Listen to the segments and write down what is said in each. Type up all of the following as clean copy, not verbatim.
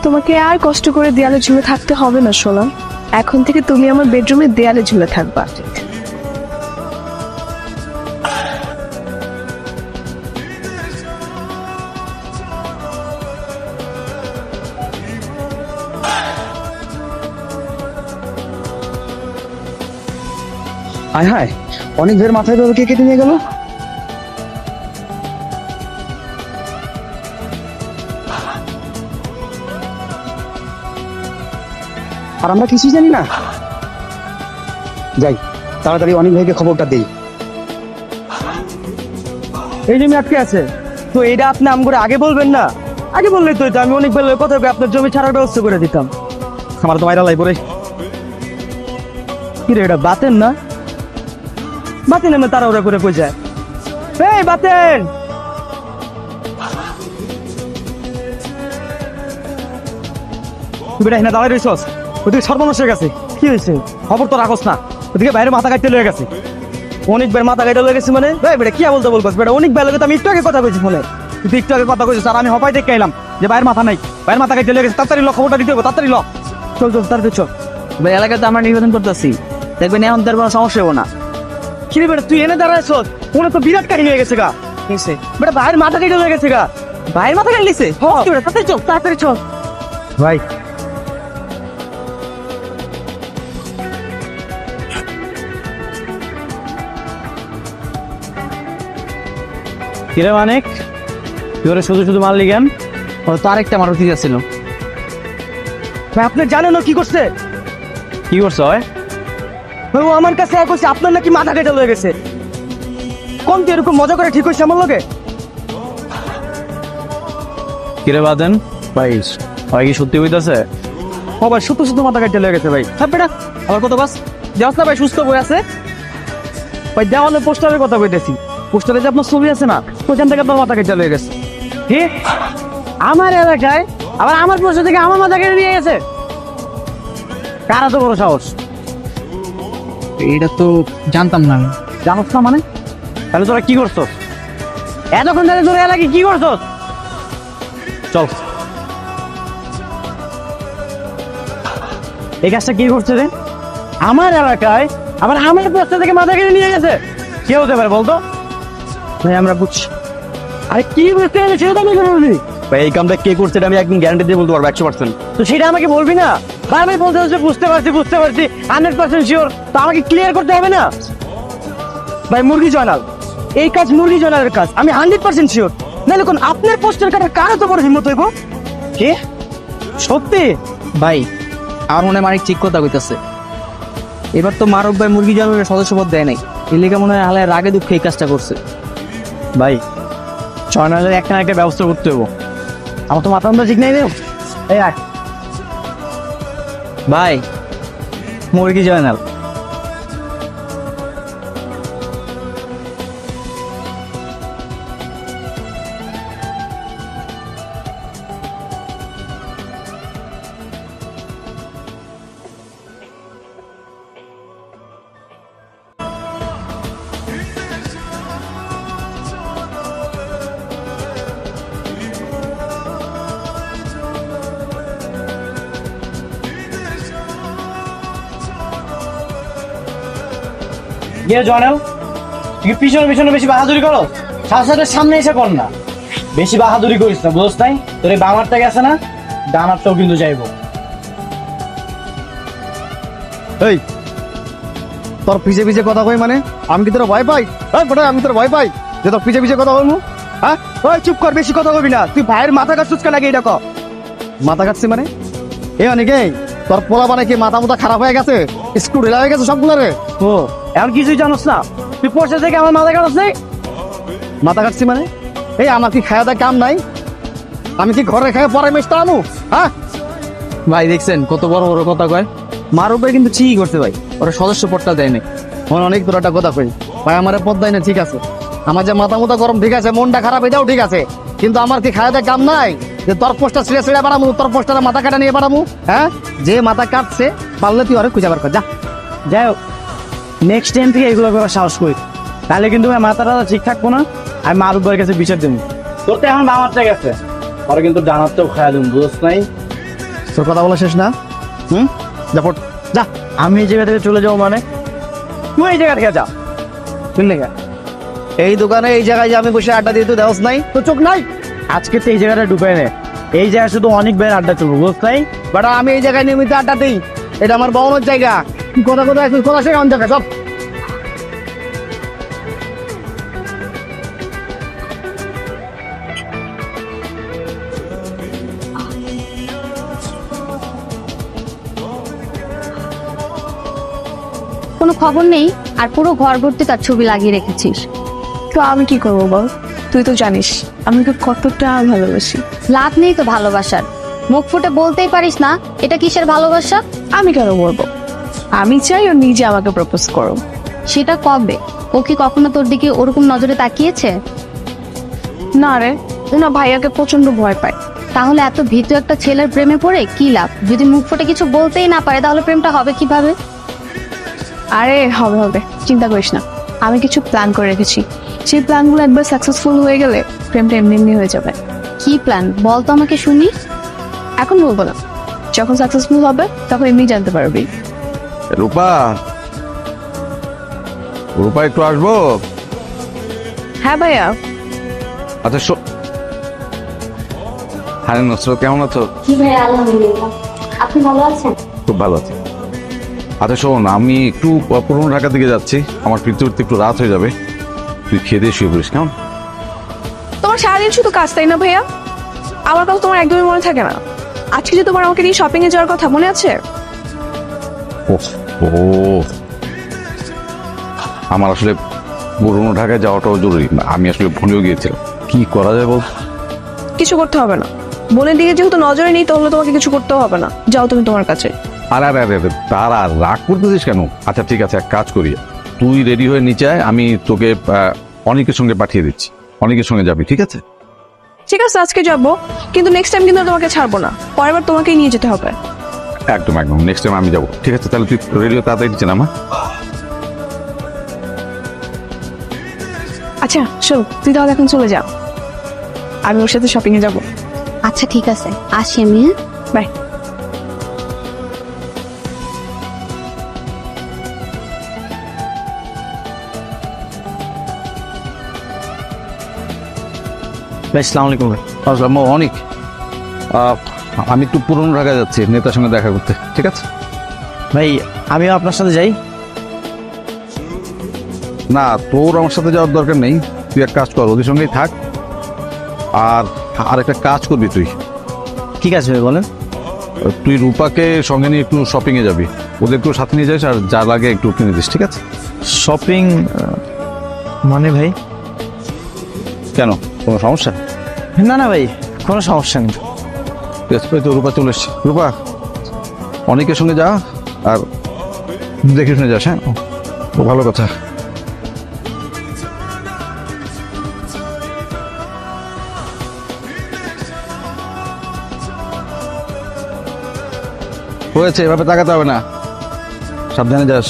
তোমাকে আর কষ্ট করে দেয়ালে ঝুলে থাকতে হবে না সোনা। এখন থেকে তুমি আমার বেডরুমে দেয়ালে ঝুলে থাকবা। আয় হায়, অনেক ভের মাথায় ধরে কে কেটে নিয়ে গেল। আর আমরা কিছুই জানি না। যাই, তাড়াতাড়ি অনেক ভাইকে খবরটা দেই। এই জমি আটকে আছে, তো এটা আপনি আম করে আগে বলবেন না? আগে বললেই তো আমি অনেক বেলা কথা আপনার জমি ছাড়ার ব্যবস্থা করে দিতাম। আমার তো মাইরা লাগবে রে। কি রে, এটা বাতেন না? বাতেন আমি তারা ওরা করে কই যায়। এই বাতেন, তুই এখানে দাঁড়াই রইছস, ওদিকে সর্বনাশ হয়ে গেছে। কি হয়েছে? খবর তো রাখস না, ওদিকে বাইরে মাথা কাটতে লয়ে গেছে। অনেকবার মাথা কাটা হয়ে গেছে মানে? বেটা কি বলতে বলবো বেটা, অনেক বেলা আমি একটু আগে কথা কইছি ফোনে। তুই একটু আগে কথা কইছিস, আর আমি হপাই দেখে এলাম যে বাইরের মাথা নাই, বাইরের মাথা কাটতে লয়ে গেছে। তাড়াতাড়ি ল, খবরটা দিতে হবে, তাড়াতাড়ি ল। চল চল তাড়াতাড়ি চল। ভাই এলাকাতে আমরা নিবেদন করতেছি, দেখবেন এখন তার কোনো সমস্যা হবো না। কি রে বেটা, তুই এনে দাঁড়াইছ? ওনে তো বিরাট কাহিনী হয়ে গেছে গা। বেটা ভাইয়ের মাথা কেটে হয়ে গেছে গা। ভাইয়ের মাথা কাটলিছে? তাড়াতাড়ি চল, তাড়াতাড়ি চল। ভাই কিরে মানিক, তুই ওরা শুধু শুধু মারলি কেন? ও তো আরেকটা মারুতি ছিল। ভাই আপনি জানেন ও কি করছে? কি করছো? ভাই ও আমার কাছে এক হচ্ছে আপনার নাকি মাথা কেটে হয়ে গেছে। কোন তুই এরকম মজা করে ঠিক হয়েছে আমার লগে? কিরে বাদেন ভাই, ভাই কি সত্যি হইতাছে? ও ভাই শুধু শুধু মাথা কেটে হয়ে গেছে ভাই। হ্যাঁ বেটা, আবার কত বাস দেওয়াস না ভাই, সুস্থ বই আছে ভাই। দেওয়ালে পোস্টারের কথা কইতেছি, পোস্টারে যে আপনার ছবি আছে না, ওইখান থেকে আপনার মাথা কেটে হয়ে গেছে। কি আমার এলাকায় আবার আমার পোস্টার থেকে আমার মাথা কেটে নিয়ে গেছে? কারা তো বড় সাহস? এটা তো জানতাম না আমি। জানোস না মানে? তাহলে তোরা কি করছস এতক্ষণ ধরে? তোরা এলাকায় কি করছস? চল। এই কাজটা কি করছে রে? আমার এলাকায় আবার আমার পোস্টার থেকে মাথা কেটে নিয়ে গেছে? কে হতে পারে বলতো? ভাই আমরা বুঝছি। আরে কি বুঝতে গেলে সেটা তো আমি বলবি। ভাই এই কামটা কে করছে এটা আমি একদম গ্যারান্টি দিয়ে বলতে পারবো 100%। তো সেটা আমাকে বলবি না? বারবার বলতে হচ্ছে বুঝতে পারছি 100% শিওর, তো আমাকে ক্লিয়ার করতে হবে না? ভাই মুরগি জয়নাল, এই কাজ মুরগি জয়নালের কাজ, আমি 100% শিওর। নাহলে কোন আপনার পোস্টার কাটার কারো তো বড় হিম্মত হইব? কে সত্যি? ভাই আমার মনে হয় মানিক ঠিক কথা কইতাছে। এবার তো মারক ভাই মুরগি জয়নালের সদস্যপদ দেয় নাই, এই লেগে মনে হয় হালায় রাগে দুঃখে এই কাজটা করছে। ভাই 6-9 একটা না একটা ব্যবস্থা করতে হবো। আমার তো মাথা আমরা ঠিক নাই রে। এই আয়। ভাই মুরগি জয়নাল, গিয়ে জয়নাল, তুই পিছনে পিছনে বেশি বাহাদুরি করো, সাথে সামনে এসে কর না। বেশি বাহাদুরি করিস না, বুঝছ নাই? তোর এই বামারটা গেছে না, ডানারটাও কিন্তু যাইব। এই তোর পিছে পিছে কথা কই মানে? আমি কি তোর ভয় পাই? আমি তোর ভয় পাই যে তোর পিছে পিছে কথা বলবো? হ্যাঁ ওই চুপ কর, বেশি কথা কবি না। তুই ভাইয়ের মাথা কাটছিস কেন আগে এটা ক। মাথা কাটছে মানে? এ অনেকে তোর পোলা মানে কি মাথা মুথা খারাপ হয়ে গেছে, স্ক্রু ঢিলা হয়ে গেছে সবগুলো রে? ও এখন কিছুই জানোস না? তুই পোস্টার থেকে আমার মাথা কাটছ নাই? মাথা কাটছি মানে? এই আমার কি খাওয়া দাওয়া কাম নাই? আমি কি ঘরে খায় পরে মেশতে আনু? হ্যাঁ ভাই দেখছেন কত বড় বড় কথা কয়। মারুফ ভাই কিন্তু ঠিকই করছে ভাই, ওরা সদস্যপদটা দেয় নাই। অনেক তোর একটা কথা কই ভাই, আমার পদ দেয় না ঠিক আছে, আমার যে মাথা মুথা গরম ঠিক আছে, মনটা খারাপ এটাও ঠিক আছে, কিন্তু আমার কি খাওয়া দাওয়া কাম নাই যে তোর পোস্টার ছিঁড়ে ছিঁড়ে বাড়ামু, তোর পোস্টারে মাথা কাটা নিয়ে বাড়ামু? হ্যাঁ যে মাথা কাটছে পারলে তুই আরে খুঁজে বার কর যা। যাই হোক, নেক্সট টাইম থেকে এগুলো করার সাহস করি, তাহলে কিন্তু আমার মাথাটা ঠিক থাকবো না। আমি মারুফ ভাইয়ের কাছে বিচার দেবো। তোর তো এখন বামারটা গেছে, পরে কিন্তু ডানারটাও খাইয়া দেবো, বুঝছ নাই? তোর কথা বলা শেষ না? যা পড়, যা। আমি এই জায়গা থেকে চলে যাবো মানে? তুই এই জায়গা থেকে যা। শুনলে গা, এই দোকানে এই জায়গায় যে আমি বসে আড্ডা দিয়ে তুই দেওয়াস নাই, তো চোখ নাই? আজকে তো এই জায়গাটা ঢুকাই নে। এই জায়গায় শুধু অনেক ভাইয়ের আড্ডা চলবো, বুঝ নাই? বেটা আমি এই জায়গায় নিয়মিত আড্ডা দিই, এটা আমার বউনের জায়গা। কথা কথা কথা সে অন জায়গা সব। কোনো খবর নেই, আর পুরো ঘর ভর্তি তার ছবি লাগিয়ে রেখেছিস। তো আমি কি করবো বল? তুই তো জানিস আমি তোকে কতটা ভালোবাসি। লাভ নেই তো ভালোবাসার, মুখ ফুটে বলতেই পারিস না এটা কিসের ভালোবাসা। আমি কেন বলবো? আমি চাই ও নিজে আমাকে প্রপোজ করো। সেটা কবে? ও কি কখনো তোর দিকে ওরকম নজরে তাকিয়েছে? না রে, ওনা ভাইয়াকে প্রচন্ড ভয় পায়। তাহলে এত ভীতু একটা ছেলের প্রেমে পড়ে কি লাভ? যদি মুখ ফুটে কিছু বলতেই না পারে তাহলে প্রেমটা হবে কিভাবে? আরে হবে হবে, চিন্তা করিস না। আমি কিছু প্ল্যান করে রেখেছি, সেই প্ল্যানগুলো একবার সাকসেসফুল হয়ে গেলে প্রেমটা এমনি এমনি হয়ে যাবে। কি প্ল্যান বল তো আমাকে শুনি। এখন বলবো না, যখন সাকসেসফুল হবে তখন এমনি জানতে পারবি। রূপা, রূপা একটু আসবো? হ্যাঁ ভাইয়া। আচ্ছা হ্যাঁ নসরত, কেমন আছো? কি ভাই, আলহামদুলিল্লাহ। আপনি ভালো আছেন? খুব ভালো আছি। আচ্ছা শোন, আমি একটু পুরনো ঢাকা দিকে যাচ্ছি, আমার ফিরতে ফিরতে একটু রাত হয়ে যাবে, তুই খেয়ে দিয়ে শুয়ে পড়িস কেমন? তোমার সারাদিন শুধু কাজ, তাই না ভাইয়া? আমার কথা তোমার একদমই মনে থাকে না। আজকে যে তোমার আমাকে নিয়ে শপিং এ যাওয়ার কথা মনে আছে? ও আমার আসলে পুরনো ঢাকায় যাওয়াটাও জরুরি, আমি আসলে ভুলেও গিয়েছিলাম। কি করা যায় বল? কিছু করতে হবে না, বোনের দিকে যেহেতু নজরে নেই তাহলে তোমাকে কিছু করতেও হবে না। যাও তুমি তোমার কাছে। আরে আরে আরে আরে, তারা রাগ করতেছিস কেন? আচ্ছা ঠিক আছে, এক কাজ করি, তুই রেডি হয়ে নিচে আয়, আমি তোকে অনেকের সঙ্গে পাঠিয়ে দিচ্ছি, অনেকের সঙ্গে যাবি, ঠিক আছে? ঠিক আছে, আজকে যাবো, কিন্তু নেক্সট টাইম কিন্তু আর তোমাকে ছাড়বো না। পরের বার তোমাকেই নিয়ে যেতে হবে। একদম একদম, নেক্সট টাইম আমি যাবো, ঠিক আছে? তাহলে তুই রেডি হয়ে তাড়াতাড়ি নিচে নামা। আচ্ছা শোন, তুই তাহলে এখন চলে যাও, আমি ওর সাথে শপিং এ যাবো। আচ্ছা ঠিক আছে, আসি আমি। বাই। ভাই আসসালামু আলাইকুম ভাই। আসলাম অনেক, আমি একটু পুরনো ঢাকা যাচ্ছি নেতার সঙ্গে দেখা করতে, ঠিক আছে? ভাই আমিও আপনার সাথে যাই। না, তোর আমার সাথে যাওয়ার দরকার নেই, তুই এক কাজ কর, ওদের সঙ্গেই থাক। আর একটা কাজ করবি তুই, ঠিক আছে ভাই বলেন। তুই রূপাকে সঙ্গে নিয়ে একটু শপিং এ যাবি, ওদেরকেও সাথে নিয়ে যাস, আর যা লাগে একটু কিনে দিস, ঠিক আছে? শপিং মানে ভাই? কেন, কোনো সমস্যা? না না ভাই, কোনো সমস্যা নেই। ঠিক আছে, তো রূপা চলে এসছি। রূপা, অনেকের সঙ্গে যা, আর দেখে শুনে যাস। হ্যাঁ, ও ভালো কথা। হয়েছে, এভাবে তাকাতে হবে না, সাবধানে যাস।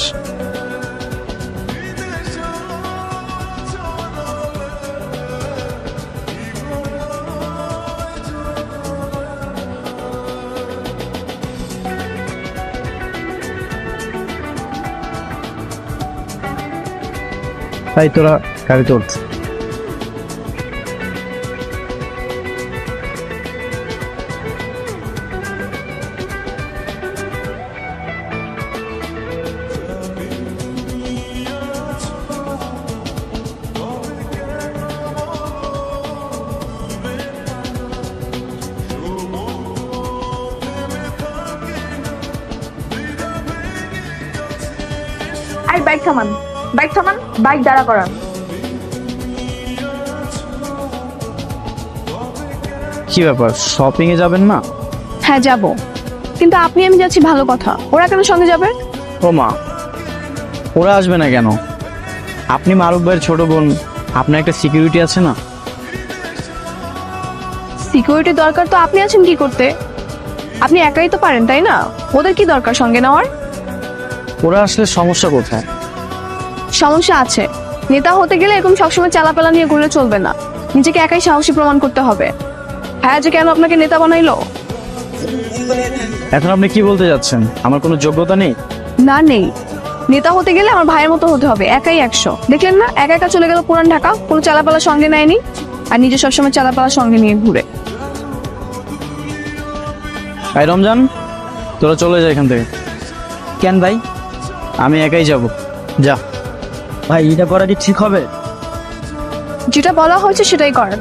তাই তোরা গাড়িতে উঠছে। আই বাইক থামান, বাইক থামান, বাইক দাঁড়া করান। কি ব্যাপার, শপিং এ যাবেন না? হ্যাঁ যাবো, কিন্তু আপনি আমি যাচ্ছি ভালো কথা, ওরা কেন সঙ্গে যাবে? ও মা, ওরা আসবে না কেন? আপনি মারুফ ভাইয়ের ছোট বোন, আপনার একটা সিকিউরিটি আছে না? সিকিউরিটি দরকার তো আপনি আছেন কি করতে? আপনি একাই তো পারেন, তাই না? ওদের কি দরকার সঙ্গে নেওয়ার? ওরা আসলে সমস্যা কোথায়? সমস্যা আছে, নেতা হতে গেলে এরকম সবসময় চালাপালা নিয়ে ঘুরে চলবে না, নিজেকে একাই সাহসী প্রমাণ করতে হবে। হ্যাঁ, যে কেন আপনাকে নেতা বানাইলো? এখন আপনি কি বলতে যাচ্ছেন? আমার কোনো যোগ্যতা নেই? না নেই, নেতা হতে গেলে আমার ভাইয়ের মতো হতে হবে, একাই 100। দেখলেন না, একা একা চলে গেল পুরান ঢাকা, কোনো চালাপালা সঙ্গে নেয়নি, আর নিজে সবসময় চালাপালা সঙ্গে নিয়ে ঘুরে। ভাই রমজান, তোরা চলে যা এখান থেকে। কেন ভাই? আমি একাই যাব। যা। ভাই এটা করা কি ঠিক হবে? যেটা বলা হয়েছে সেটাই করেন।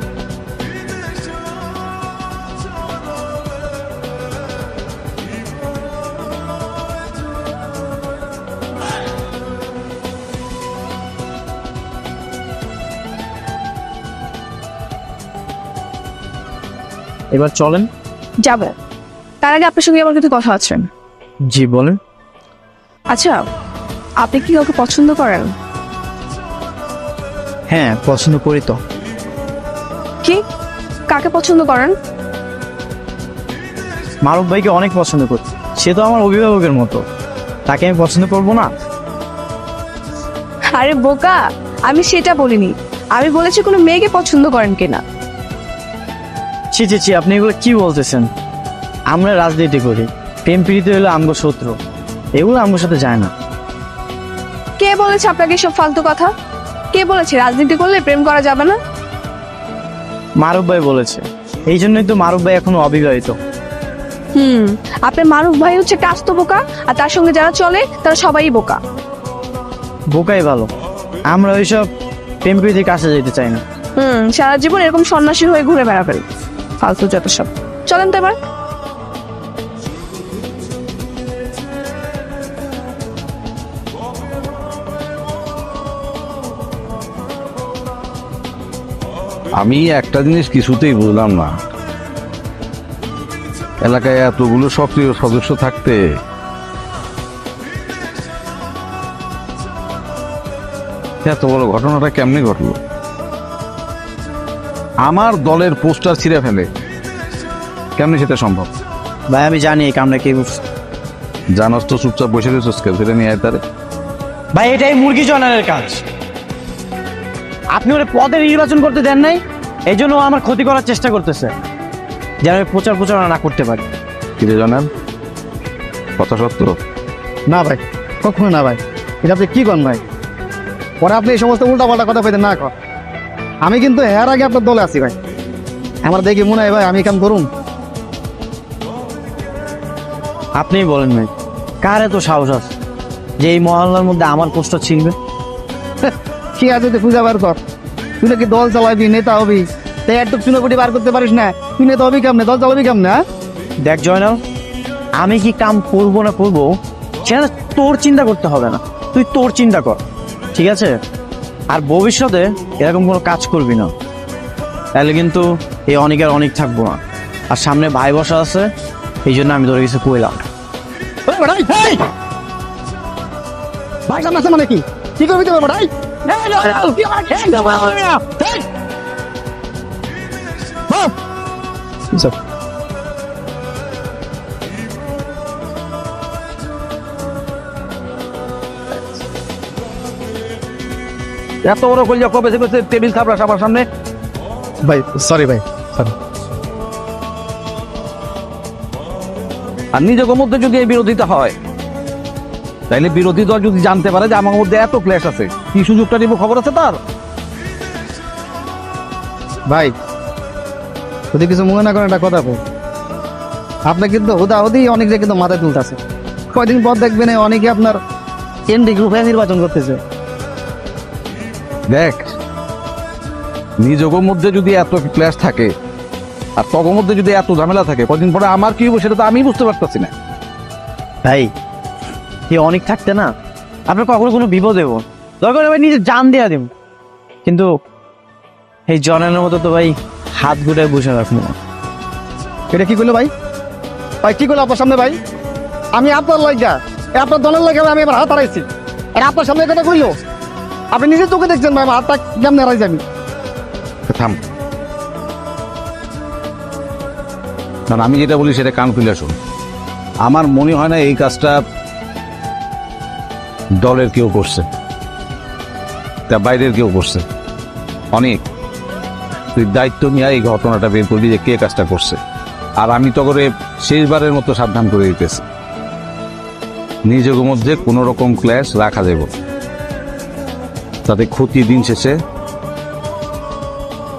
এবার চলেন। যাবে, তার আগে আপনার সঙ্গে আমার কিছু কথা আছে। জি বলেন। আচ্ছা, আপনি কি কাউকে পছন্দ করেন? হ্যাঁ, পছন্দ করি তো। কি, কাকে পছন্দ করেন? মারুফ ভাইকে অনেক পছন্দ করি, সে তো আমার অভিভাবকের মতো, তাকে আমি পছন্দ করবো না? আরে বোকা, আমি সেটা বলিনি, আমি বলেছি কোনো মেয়েকে পছন্দ করেন কিনা। ছি ছি ছি, আপনি এগুলো কি বলতেছেন? আমরা রাজনীতি করি, প্রেম প্রীতি হলো আমগো শত্রু, এগুলো আমগোর সাথে যায় না। কে বলেছে আপনাকে সব ফালতু কথা? কে বলেছে রাজনীতি করলে প্রেম করা যাবে না? মারুফ ভাই বলেছে, এই জন্যই তো মারুফ ভাই এখনো অবিবাহিত। আপনার মারুফ ভাই হচ্ছে কাস্ত বোকা, আর তার সঙ্গে যারা চলে তারা সবাই বোকা। বোকাই ভালো, আমরা ওইসব প্রেম প্রীতির কাছে যেতে চাই না। সারা জীবন এরকম সন্ন্যাসী হয়ে ঘুরে বেড়াবেন, ফালতু যত সব। চলেন তো এবার। আমি একটা জিনিস কিছুতেই বুঝলাম না, এলাকায় এতগুলো সক্রিয় সদস্য থাকতে এত বড় ঘটনাটা কেমনে ঘটলো? আমার দলের পোস্টার ছিঁড়ে ফেলে কেমনে সেটা সম্ভব? ভাই আমি জানি এই কামটা কে করছে। জানাস তো, চুপচাপ বসে রয়েছে, সেটা নিয়ে আয় তারে। ভাই এটাই মুরগি জনারের কাজ, আপনি ওরা পদে নির্বাচন করতে দেন নাই, এই জন্য ও আমার ক্ষতি করার চেষ্টা করতেছে, যেন আমি প্রচারণা না করতে পারি। কিরে জানেন, কথা সত্য? না ভাই, কখনো না ভাই, এটা আপনি কি করেন ভাই? পরে আপনি এই সমস্ত উল্টাপাল্টা কথা পেতেন না কর। আমি কিন্তু এর আগে আপনার দলে আছি ভাই, আমার দেখি মনে হয় ভাই আমি কাম করুন। আপনিই বলেন ভাই, কার এত সাহস আছে যে এই মহল্লার মধ্যে আমার পোস্টার ছিনবে? কি আছে তুই পূজা বার কর, তুই নাকি দল চালাবি, নেতা হবি, তাই একটু চুনোপুটি বার করতে পারিস না? তুই নেতা হবি কেমনে, দল চালাবি কেমনে? দেখ জয়নাল, আমি কি কাম করবো না করবো সেটা তোর চিন্তা করতে হবে না, তুই তোর চিন্তা কর, ঠিক আছে? আর ভবিষ্যতে এরকম কোনো কাজ করবি না, তাহলে কিন্তু এই অনেকের অনেক থাকবো না। আর সামনে ভাই বসা আছে, এই জন্য আমি তোর কিছু কইলাম। ভাই সামনে আছে মানে কি করবি তুমি ভাই? এত বড় কলিজা কবে থেকে টেবিল খাবরা সবার সামনে? ভাই সরি ভাই, সরি। আর নিজের মধ্যে যদি এই বিরোধিতা হয়, তাইলে বিরোধী দল যদি জানতে পারে যে আমার মধ্যে এত ক্লেশ আছে, কি সুযোগটা নিব খবর আছে তার? ভাই যদি কিছু মনে না করেন একটা কথা বল, আপনার কিন্তু হুদাহুদি অনেক জায়গায় কিন্তু মাথায় তুলতেছে। কয়দিন পর দেখবেন অনেকে আপনার এনডি গ্রুপে নির্বাচন করতেছে। দেখ, নিজের মধ্যে যদি এত ক্লেশ থাকে আর তখন মধ্যে যদি এত ঝামেলা থাকে, কদিন পরে আমার কি হবো সেটা তো আমি বুঝতে পারতেছি না। ভাই এই অনেক থাকতে না আপনার কখনো কোনো বিপদ দেব দরকার ভাই নিজে জান দেয়া দেব, কিন্তু এই জনের মতো তো ভাই হাত গুটায় বসে রাখবো না। এটা কি করলো ভাই? ভাই কি করলো আপনার সামনে ভাই? আমি আপনার লাগা, আপনার দলের লাগা আমি এবার হাত হারাইছি, আর আপনার সামনে কথা কইলো? আপনি নিজের চোখে দেখছেন ভাই আমার হাতটা কেমন হারাইছি আমি। থাম, না আমি যেটা বলি সেটা কান খুলে শোন। আমার মনে হয় না এই কাজটা দলের কেউ করছে, তা বাইরের কেউ করছে। অনেক, তুই দায়িত্ব নিয়ে এই ঘটনাটা বের করবি যে কে কাজটা করছে। আর আমি তো করে শেষবারের মতো সাবধান করে দিতেছি, নিজের মধ্যে কোনো রকম ক্ল্যাশ রাখা যাব না। তাতে ক্ষতি দিন শেষে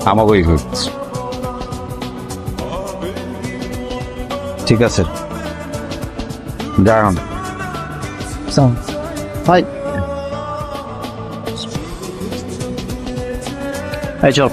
আমাকেই হচ্ছে। ঠিক আছে, যান। ভাই এই চল।